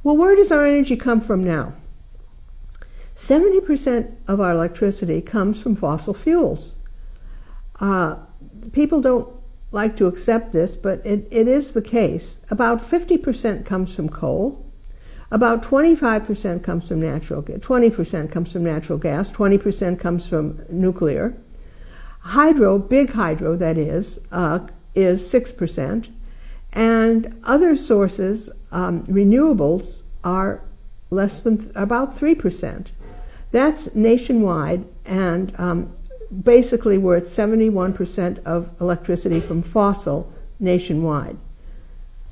Well, where does our energy come from now? 70% of our electricity comes from fossil fuels. People don't like to accept this, but it is the case. About 50% comes from coal. About 25% comes from natural gas. 20% comes from natural gas. 20% comes from nuclear. Hydro, big hydro that is 6%. And other sources, renewables, are less than about 3%. That's nationwide, and basically we're at 71% of electricity from fossil nationwide.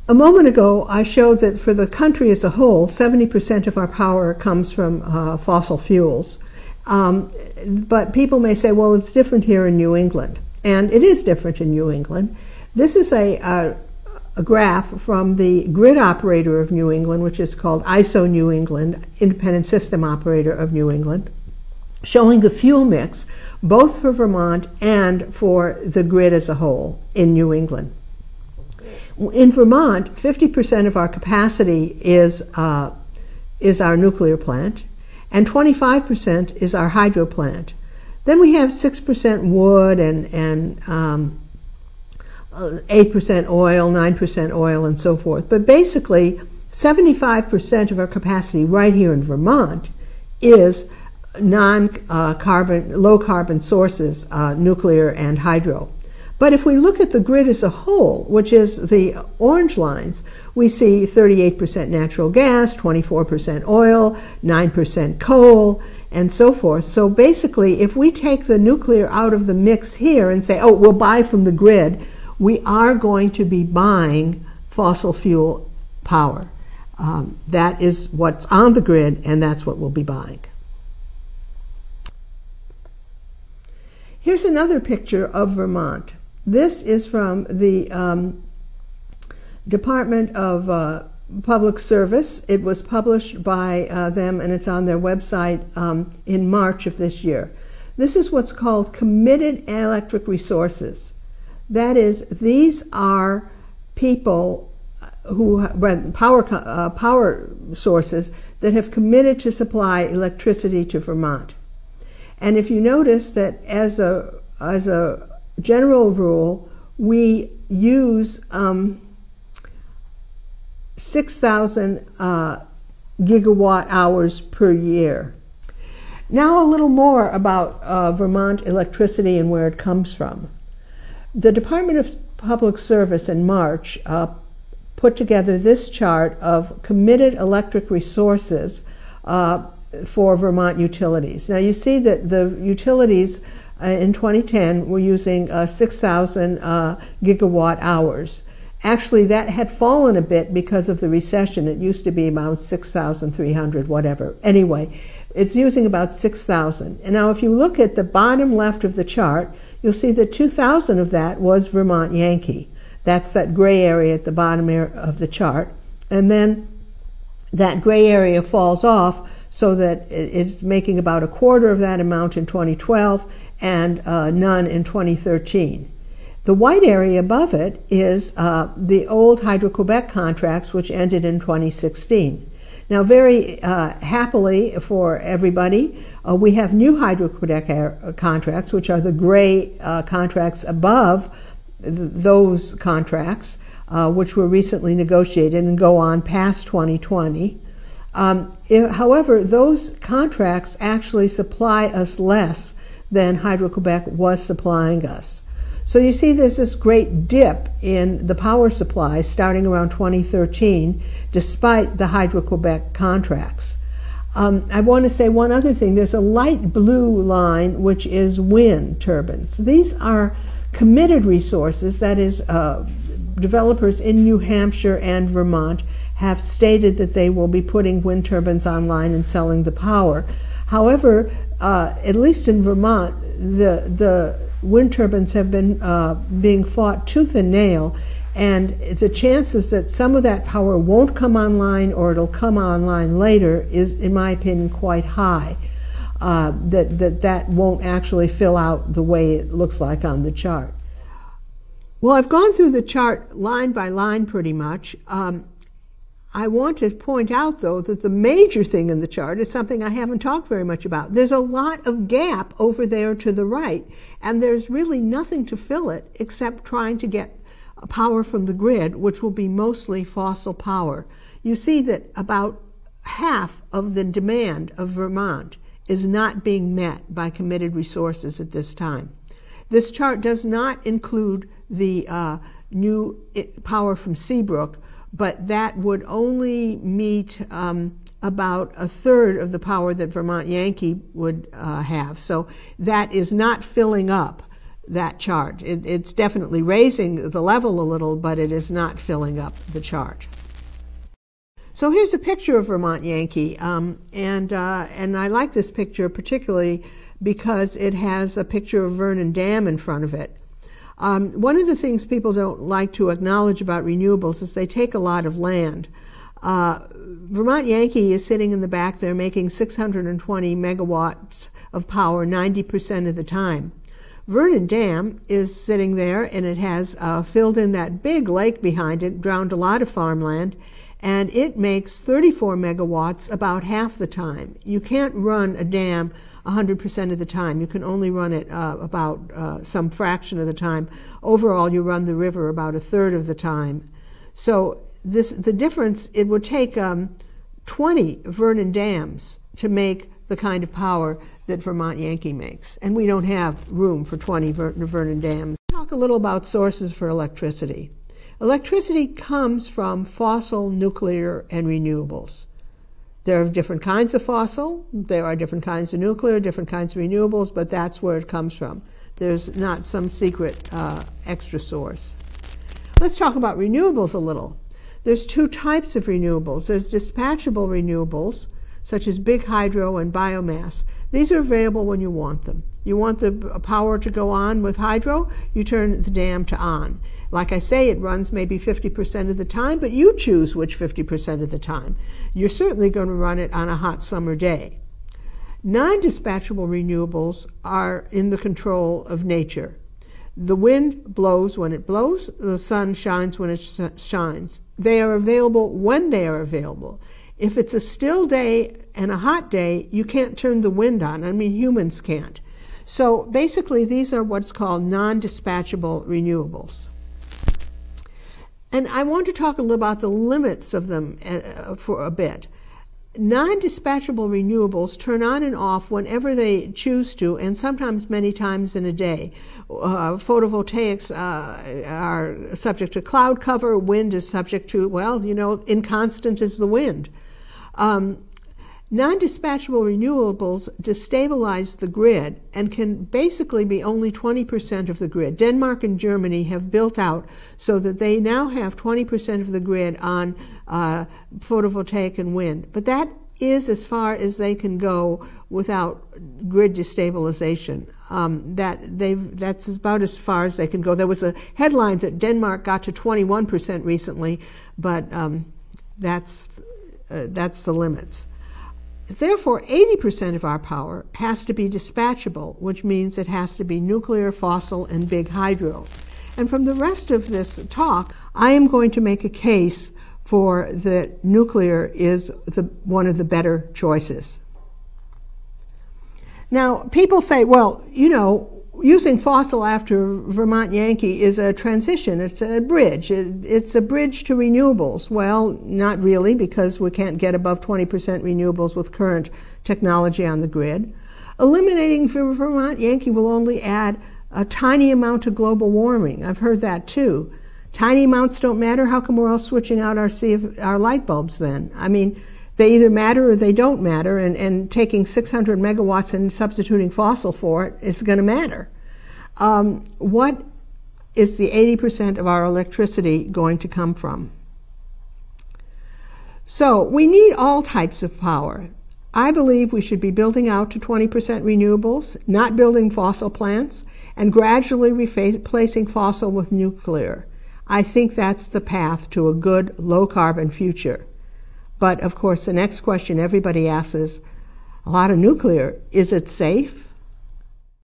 A moment ago, I showed that for the country as a whole, 70% of our power comes from fossil fuels. But people may say, well, it's different here in New England. And it is different in New England. This is a graph from the grid operator of New England, which is called ISO New England, Independent System Operator of New England, showing the fuel mix, both for Vermont and for the grid as a whole in New England. In Vermont, 50% of our capacity is our nuclear plant, and 25% is our hydro plant. Then we have 6% wood and 8% oil, 9% oil, and so forth. But basically, 75% of our capacity right here in Vermont is non-carbon, low-carbon sources, nuclear and hydro. But if we look at the grid as a whole, which is the orange lines, we see 38% natural gas, 24% oil, 9% coal, and so forth. So basically, if we take the nuclear out of the mix here and say, oh, we'll buy from the grid, we are going to be buying fossil fuel power. That is what's on the grid, and that's what we'll be buying. Here's another picture of Vermont. This is from the Department of Public Service. It was published by them, and it's on their website in March of this year. This is what's called committed electric resources. That is, these are people who power sources that have committed to supply electricity to Vermont. And if you notice that as a general rule, we use 6,000 gigawatt hours per year. Now a little more about Vermont electricity and where it comes from. The Department of Public Service in March put together this chart of committed electric resources for Vermont utilities. Now you see that the utilities in 2010 were using 6,000 gigawatt hours. Actually, that had fallen a bit because of the recession. It used to be about 6,300, whatever. Anyway, it's using about 6,000. And now if you look at the bottom left of the chart, you'll see that 2,000 of that was Vermont Yankee. That's that gray area at the bottom of the chart. And then that gray area falls off so that it's making about a quarter of that amount in 2012 and none in 2013. The white area above it is the old Hydro-Quebec contracts, which ended in 2016. Now, very happily for everybody, we have new Hydro-Quebec contracts, which are the gray contracts above those contracts, which were recently negotiated and go on past 2020. However, those contracts actually supply us less than Hydro-Quebec was supplying us. So you see there's this great dip in the power supply starting around 2013, despite the Hydro-Quebec contracts. I want to say one other thing. There's a light blue line, which is wind turbines. These are committed resources, that is, developers in New Hampshire and Vermont have stated that they will be putting wind turbines online and selling the power. However, at least in Vermont, the wind turbines have been being fought tooth and nail, and the chances that some of that power won't come online or it'll come online later is, in my opinion, quite high. That won't actually fill out the way it looks like on the chart. Well, I've gone through the chart line by line pretty much. I want to point out, though, that the major thing in the chart is something I haven't talked very much about. There's a lot of gap over there to the right, and there's really nothing to fill it except trying to get power from the grid, which will be mostly fossil power. You see that about half of the demand of Vermont is not being met by committed resources at this time. This chart does not include the new power from Seabrook, but that would only meet about a third of the power that Vermont Yankee would have. So that is not filling up that chart. It's definitely raising the level a little, but it is not filling up the chart. So here's a picture of Vermont Yankee, and I like this picture particularly because it has a picture of Vernon Dam in front of it. One of the things people don't like to acknowledge about renewables is they take a lot of land. Vermont Yankee is sitting in the back there making 620 megawatts of power 90% of the time. Vernon Dam is sitting there, and it has filled in that big lake behind it, drowned a lot of farmland, and it makes 34 megawatts about half the time. You can't run a dam 100% of the time. You can only run it about some fraction of the time. Overall, you run the river about a third of the time. So the difference, it would take 20 Vernon dams to make the kind of power that Vermont Yankee makes. And we don't have room for 20 Vernon dams. Talk a little about sources for electricity. Electricity comes from fossil, nuclear, and renewables. There are different kinds of fossil, there are different kinds of nuclear, different kinds of renewables, but that's where it comes from. There's not some secret extra source. Let's talk about renewables a little. There's two types of renewables. There's dispatchable renewables, such as big hydro and biomass. These are available when you want them. You want the power to go on with hydro, you turn the dam to on. Like I say, it runs maybe 50% of the time, but you choose which 50% of the time. You're certainly going to run it on a hot summer day. Non-dispatchable renewables are in the control of nature. The wind blows when it blows, the sun shines when it shines. They are available when they are available. If it's a still day and a hot day, you can't turn the wind on. I mean, humans can't. So basically, these are what's called non-dispatchable renewables. And I want to talk a little about the limits of them for a bit. Non-dispatchable renewables turn on and off whenever they choose to, and sometimes many times in a day. Photovoltaics are subject to cloud cover. Wind is subject to, well, inconstant is the wind. Non-dispatchable renewables destabilize the grid and can basically be only 20% of the grid. Denmark and Germany have built out so that they now have 20% of the grid on photovoltaic and wind. But that is as far as they can go without grid destabilization. That's about as far as they can go. There was a headline that Denmark got to 21% recently, but that's the limits. Therefore, 80% of our power has to be dispatchable, which means it has to be nuclear, fossil, and big hydro. And from the rest of this talk, I am going to make a case for that nuclear is one of the better choices. Now, people say, well, using fossil after Vermont Yankee is a transition. It's a bridge. It's a bridge to renewables. Well, not really, because we can't get above 20% renewables with current technology on the grid. Eliminating Vermont Yankee will only add a tiny amount to global warming. I've heard that too. Tiny amounts don't matter. How come we're all switching out our light bulbs then? I mean, they either matter or they don't matter, and taking 600 megawatts and substituting fossil for it is going to matter. What is the 80% of our electricity going to come from? So we need all types of power. I believe we should be building out to 20% renewables, not building fossil plants, and gradually replacing fossil with nuclear. I think that's the path to a good low-carbon future. But, of course, the next question everybody asks is, a lot of nuclear, is it safe?